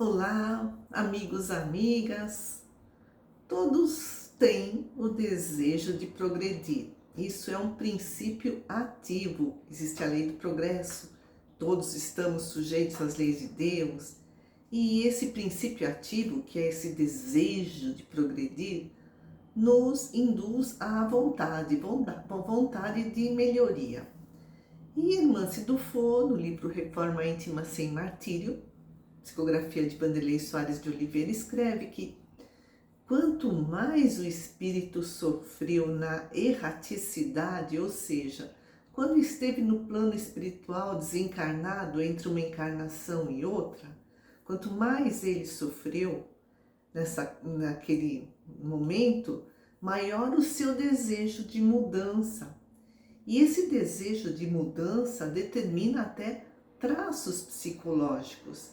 Olá, amigos, amigas. Todos têm o desejo de progredir. Isso é um princípio ativo. Existe a lei do progresso. Todos estamos sujeitos às leis de Deus. E esse princípio ativo, que é esse desejo de progredir, nos induz à vontade de melhoria. E Hermance Dufaux, no livro Reforma Íntima Sem Martírio, psicografia de Vanderlei Soares de Oliveira, escreve que quanto mais o espírito sofreu na erraticidade, ou seja, quando esteve no plano espiritual desencarnado entre uma encarnação e outra, quanto mais ele sofreu naquele momento, maior o seu desejo de mudança. E esse desejo de mudança determina até traços psicológicos.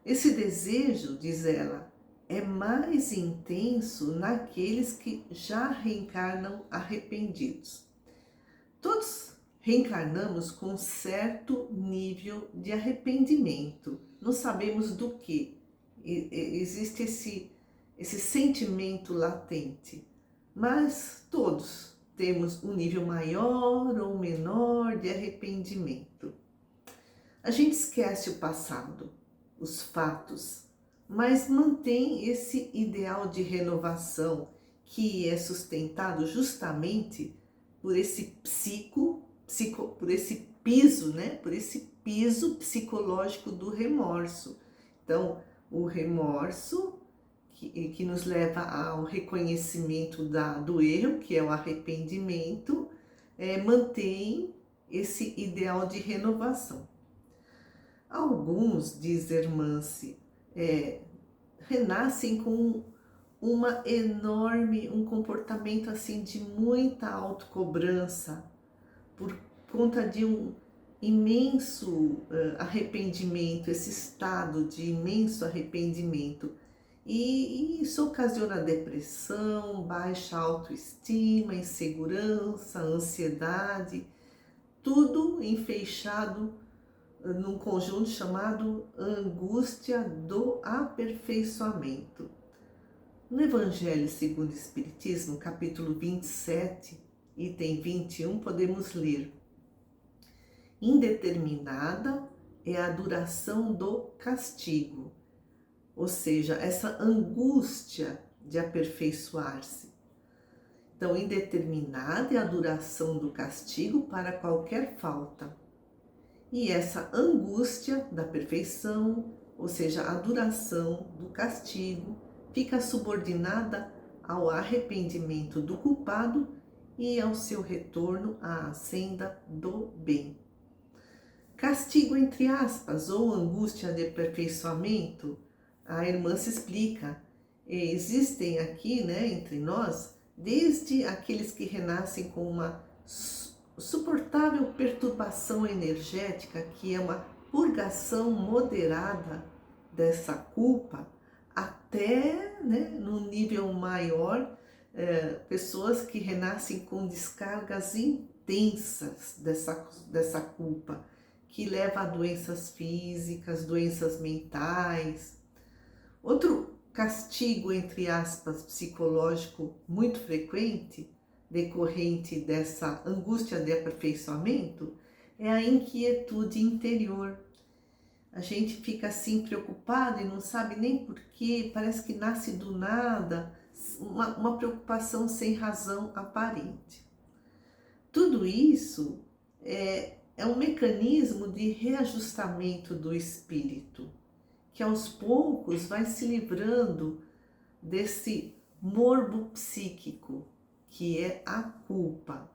Esse desejo, diz ela, é mais intenso naqueles que já reencarnam arrependidos. Todos reencarnamos com certo nível de arrependimento. Não sabemos do que. Existe esse sentimento latente. Mas todos temos um nível maior ou menor de arrependimento. A gente esquece o passado, os fatos, mas mantém esse ideal de renovação que é sustentado justamente por esse por esse piso, né? Por esse piso psicológico do remorso. Então, o remorso que nos leva ao reconhecimento do erro, que é o arrependimento, mantém esse ideal de renovação. Alguns, diz Hermance, renascem com um comportamento assim de muita autocobrança, por conta de um imenso arrependimento, esse estado de imenso arrependimento. E isso ocasiona depressão, baixa autoestima, insegurança, ansiedade, tudo enfeixado num conjunto chamado angústia do aperfeiçoamento. No Evangelho segundo o Espiritismo, capítulo 27, item 21, podemos ler: indeterminada é a duração do castigo, ou seja, essa angústia de aperfeiçoar-se. Então, indeterminada é a duração do castigo para qualquer falta. E essa angústia da perfeição, ou seja, a duração do castigo, fica subordinada ao arrependimento do culpado e ao seu retorno à senda do bem. Castigo entre aspas, ou angústia de aperfeiçoamento, a irmã se explica. Existem aqui, entre nós, desde aqueles que renascem com uma suportável perturbação energética, que é uma purgação moderada dessa culpa, até no nível maior, pessoas que renascem com descargas intensas dessa culpa, que leva a doenças físicas, doenças mentais. Outro castigo, entre aspas, psicológico muito frequente, decorrente dessa angústia de aperfeiçoamento, é a inquietude interior. A gente fica assim preocupado e não sabe nem porquê, parece que nasce do nada, uma preocupação sem razão aparente. Tudo isso é um mecanismo de reajustamento do espírito, que aos poucos vai se livrando desse morbo psíquico, que é a culpa,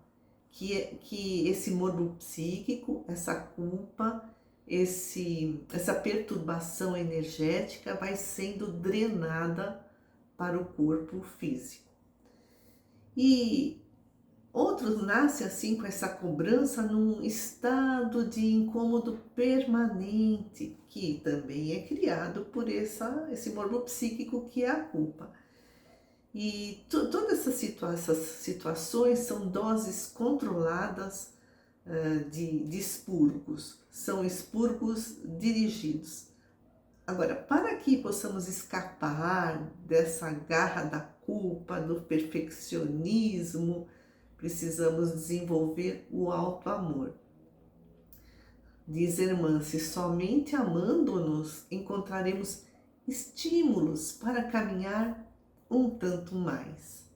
que esse morbo psíquico, essa culpa, essa perturbação energética vai sendo drenada para o corpo físico. E outros nascem assim com essa cobrança num estado de incômodo permanente, que também é criado por esse morbo psíquico que é a culpa. E todas essas situações são doses controladas de expurgos, são expurgos dirigidos. Agora, para que possamos escapar dessa garra da culpa, do perfeccionismo, precisamos desenvolver o auto-amor. Diz irmã, se somente amando-nos encontraremos estímulos para caminhar um tanto mais.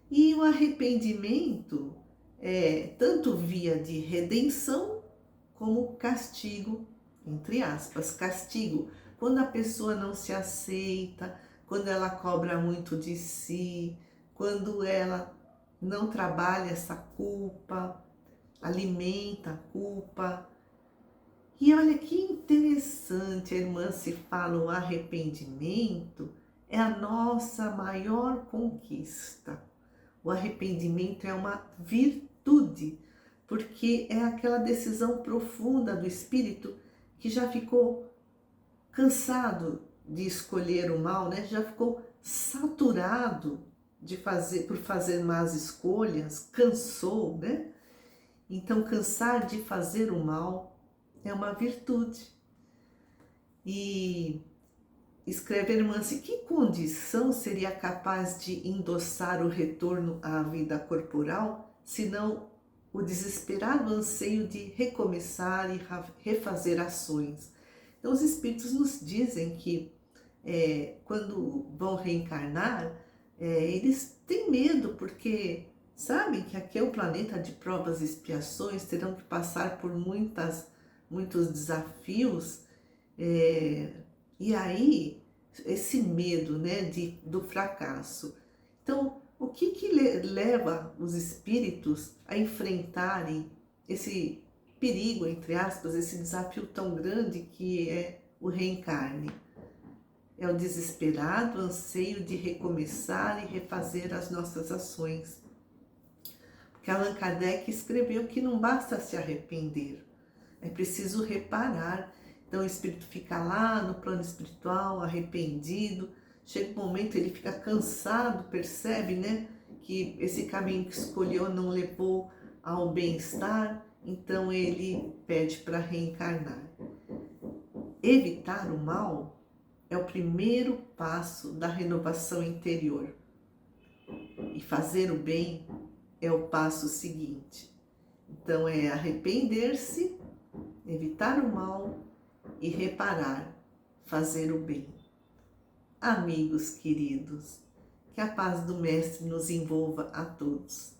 E o arrependimento é tanto via de redenção como castigo, entre aspas, castigo, quando a pessoa não se aceita, quando ela cobra muito de si, quando ela não trabalha essa culpa, alimenta a culpa. E olha que interessante, a irmã se fala, o arrependimento é a nossa maior conquista. O arrependimento é uma virtude, porque é aquela decisão profunda do espírito que já ficou cansado de escolher o mal, né? Já ficou saturado por fazer más escolhas, cansou, né? Então, cansar de fazer o mal é uma virtude. E escreve a irmã assim, que condição seria capaz de endossar o retorno à vida corporal, senão o desesperado anseio de recomeçar e refazer ações? Então, os espíritos nos dizem que quando vão reencarnar, eles têm medo, porque sabem que aqui é o planeta de provas e expiações, terão que passar por muitos desafios, e aí esse medo, né, do fracasso. Então, o que leva os espíritos a enfrentarem esse perigo, entre aspas, esse desafio tão grande que é o reencarne? É o desesperado anseio de recomeçar e refazer as nossas ações. Porque Allan Kardec escreveu que não basta se arrepender, é preciso reparar. Então o espírito fica lá no plano espiritual, arrependido, chega um momento ele fica cansado, percebe, né, que esse caminho que escolheu não levou ao bem-estar, então ele pede para reencarnar. Evitar o mal é o primeiro passo da renovação interior. E fazer o bem é o passo seguinte. Então é arrepender-se, evitar o mal e reparar, fazer o bem. Amigos queridos, que a paz do Mestre nos envolva a todos.